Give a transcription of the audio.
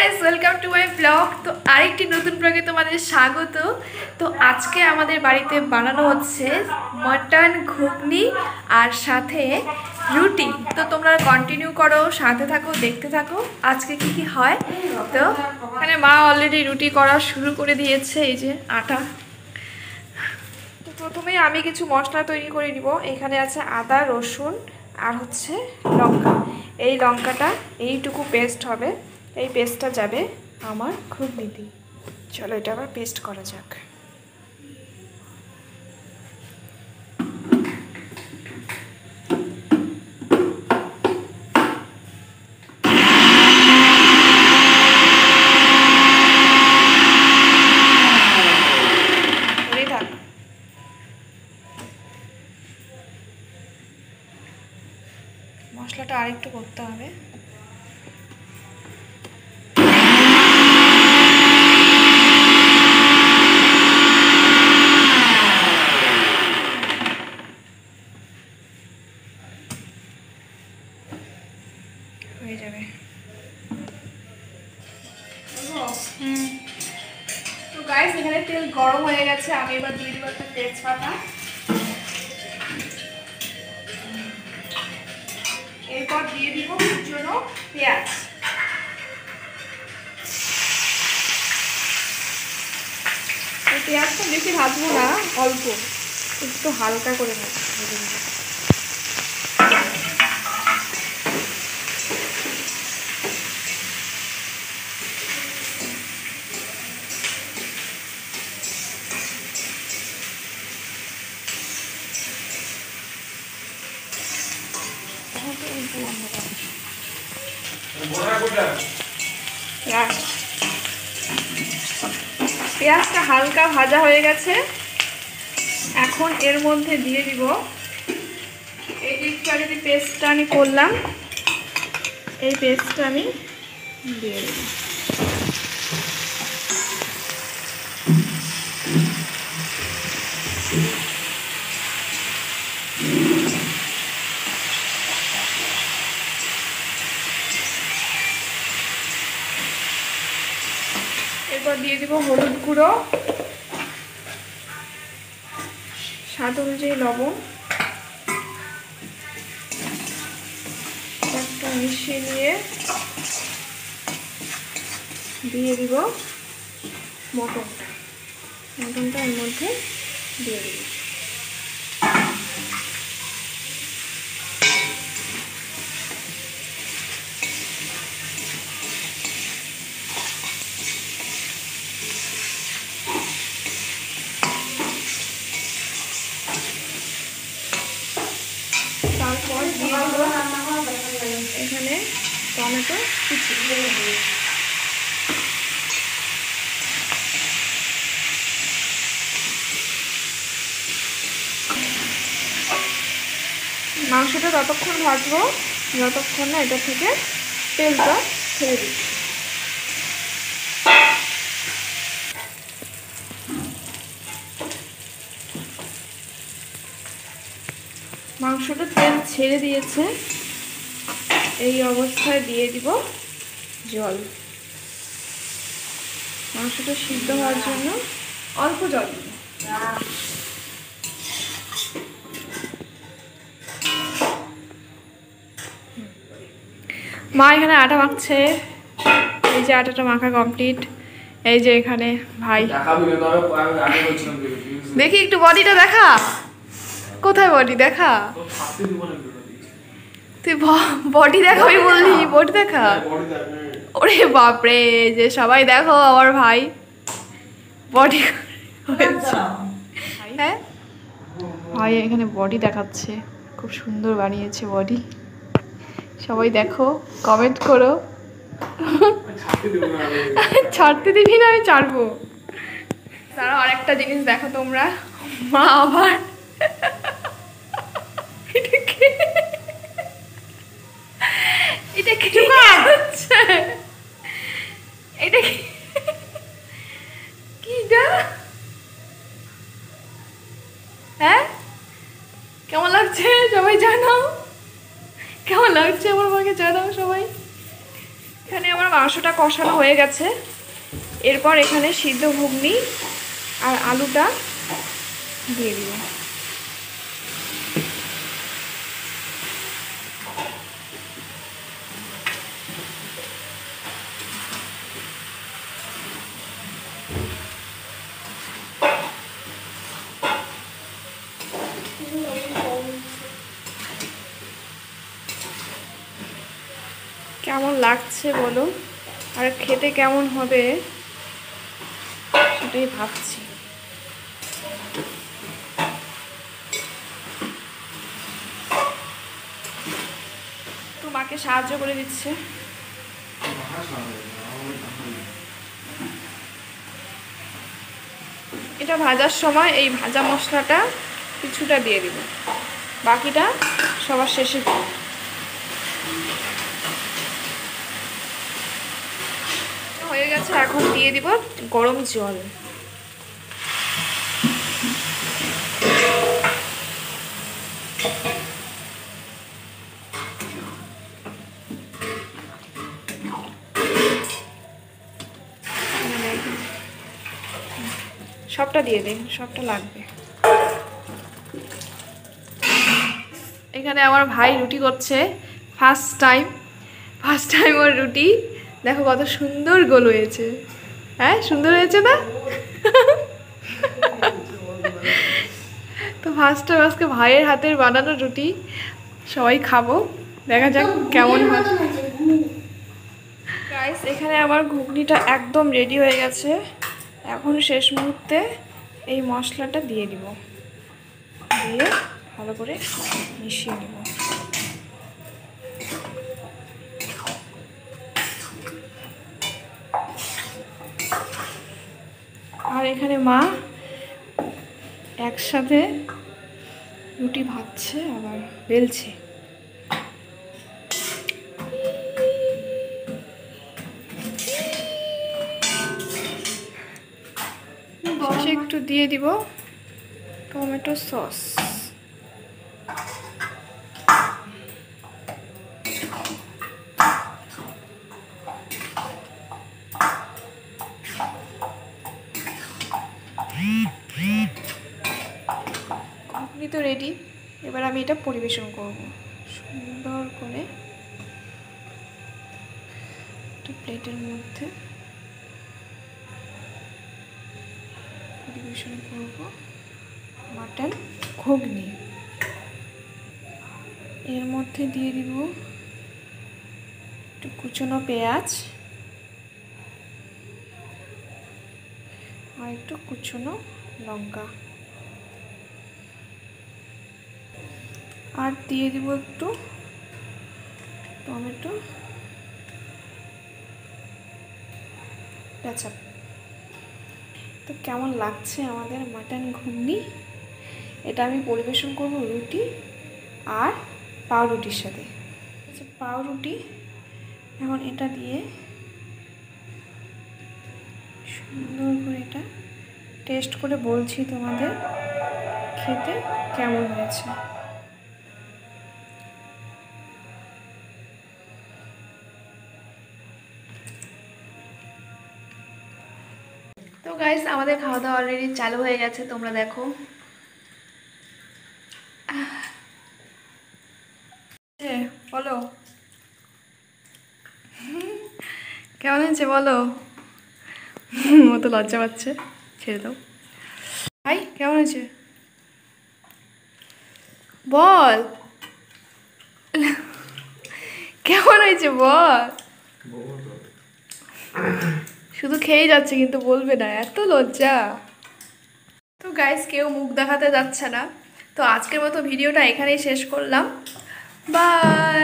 Guys, welcome to my blog. তো আরেকটি নতুন ব্লগে তোমাদের স্বাগত। তো আজকে আমাদের বাড়িতে বানানো হচ্ছে মটন ঘুগনি আর সাথে রুটি। তো তোমরা কন্টিনিউ করো, সাথে থাকো, দেখতে থাকো আজকে কি কি হয়। তো এখানে মা অলরেডি রুটি করা শুরু করে দিয়েছে, এই যে আটা। তো প্রথমেই আমি কিছু মশলা তৈরি করে নিব। এখানে আছে আদা, রসুন আর হচ্ছে লঙ্কা। এই লঙ্কাটা এইটুকু পেস্ট হবে, এই পেস্টটা যাবে আমার ঘুগনিতে। চলো এটা আবার পেস্ট করা যাক। মশলাটা আরেকটু করতে হবে। হয়ে যাবে। তো গাইস, এখানে তেল গরম হয়ে গেছে, আমি এবার দিয়ে দিব একটা তেজপাতা। এরপর দিয়ে দিব কুচনো পেঁয়াজ। এই পেঁয়াজটা বেশি ভাজবো না, অল্প একটু হালকা করে ভেজে নেব। পেঁয়াজটা হালকা ভাজা হয়ে গেছে, এখন এর মধ্যে দিয়ে দিব এই যে পেস্টটা আমি করলাম, এই পেস্টটা আমি দিয়ে দেব। এরপর দিয়ে দিব হলুদ গুঁড়ো, স্বাদ অনুযায়ী লবণ, একটা মিশিয়ে নিয়ে দিয়ে দিব মটনটা এর মধ্যে দিয়ে দিব। তারপর দিয়ে দিব এখানে টমেটো কুচি। মাংসটা ততক্ষণ ভাজবো যতক্ষণ না এটা থেকে তেলটা ছেড়ে দিচ্ছি। মাংসটা তেল ছেড়ে দিয়েছে, এই অবস্থায় দিয়ে দিব জল। মাংসটা সিদ্ধ হওয়ার জন্য অল্প জল দিব। মা এখানে আটা মাখছে, এই যে আটাটা মাখা কমপ্লিট। এই যে এখানে ভাই, দেখি একটু বডিটা দেখা, কোথায় বডি দেখা, তুই বডি দেখাবি বললি, বডি দেখা। ওরে বাপরে, যে সবাই দেখো আমার ভাই বডি। হ্যাঁ ভাই এখানে বডি দেখাচ্ছে, খুব সুন্দর বানিয়েছে বডি। সবাই দেখো, কমেন্ট করো। ছাড়তে দিবি না? আমি ছাড়বো। তারা আরেকটা জিনিস দেখো তোমরা, মা আবার এটা কি হচ্ছে? এটা কি? হ্যাঁ, কেমন লাগছে সবাই জানাও, কেমন লাগছে আমার মাকে জানাও সবাই। এখানে আমার মাংসটা কষানো হয়ে গেছে। এরপর এখানে সিদ্ধ ঘুগনি আর আলুটা দিয়ে দিব। কেমন লাগছে বলো, আর খেতে কেমন হবে সেটাই ভাবছি। তো মাকে সাহায্য করে দিচ্ছে। এটা ভাজার সময় এই ভাজা মশলাটা কিছুটা দিয়ে দিব, বাকিটা সবার শেষে দিব। হয়ে গেছে, এখন দিয়ে দিব গরম জল। সবটা দিয়ে দিন, সবটা লাগবে। এখানে আমার ভাই রুটি করছে, ফার্স্ট টাইম ওর রুটি। দেখো কত সুন্দর গোল হয়েছে। হ্যাঁ, সুন্দর হয়েছে না? তো ফার্স্ট টাইম আজকে ভাইয়ের হাতের বানানো রুটি সবাই খাবো, দেখা যাক কেমন হয়। গাইস, এখানে আমার ঘুগনিটা একদম রেডি হয়ে গেছে। এখন শেষ মুহূর্তে এই মশলাটা দিয়ে দিব, দিয়ে ভালো করে মিশিয়ে নেব। আর এখানে মা একসাথে রুটি ভাজছে আবার বেলছে। শেষে একটু দিয়ে দিব টমেটো সস। ঘুগনি তো রেডি, এবার আমি এটা পরিবেশন করব সুন্দর করে একটা প্লেটের মধ্যে পরিবেশন করব মাটন ঘুগনি। এর মধ্যে দিয়ে দিব একটু কুচনো পেঁয়াজ আর একটু কুচনো লঙ্কা, আর দিয়ে দিব একটু টমেটো কেচাপ। তো কেমন লাগছে আমাদের মাটন ঘুগনি? এটা আমি পরিবেশন করব রুটি আর পাউরুটির সাথে। পাউরুটি এখন এটা দিয়ে সুন্দর করে এটা টেস্ট করে বলছি তোমাদের খেতে কেমন হয়েছে। তো গাইস, আমাদের খাওয়া দাওয়া অলরেডি চালু হয়ে গেছে, তোমরা দেখো। বলো কেমন হয়েছে বলো। ও তো লজ্জা পাচ্ছে, ছেড়ে দাও। ভাই কেমন হয়েছে বল, কেমন হয়েছে বল। শুধু খেয়েই যাচ্ছে কিন্তু বলবে না, এত লজ্জা। তো গাইস, কেউ মুখ দেখাতে যাচ্ছে না। তো আজকের মতো ভিডিওটা এখানেই শেষ করলাম। বাই।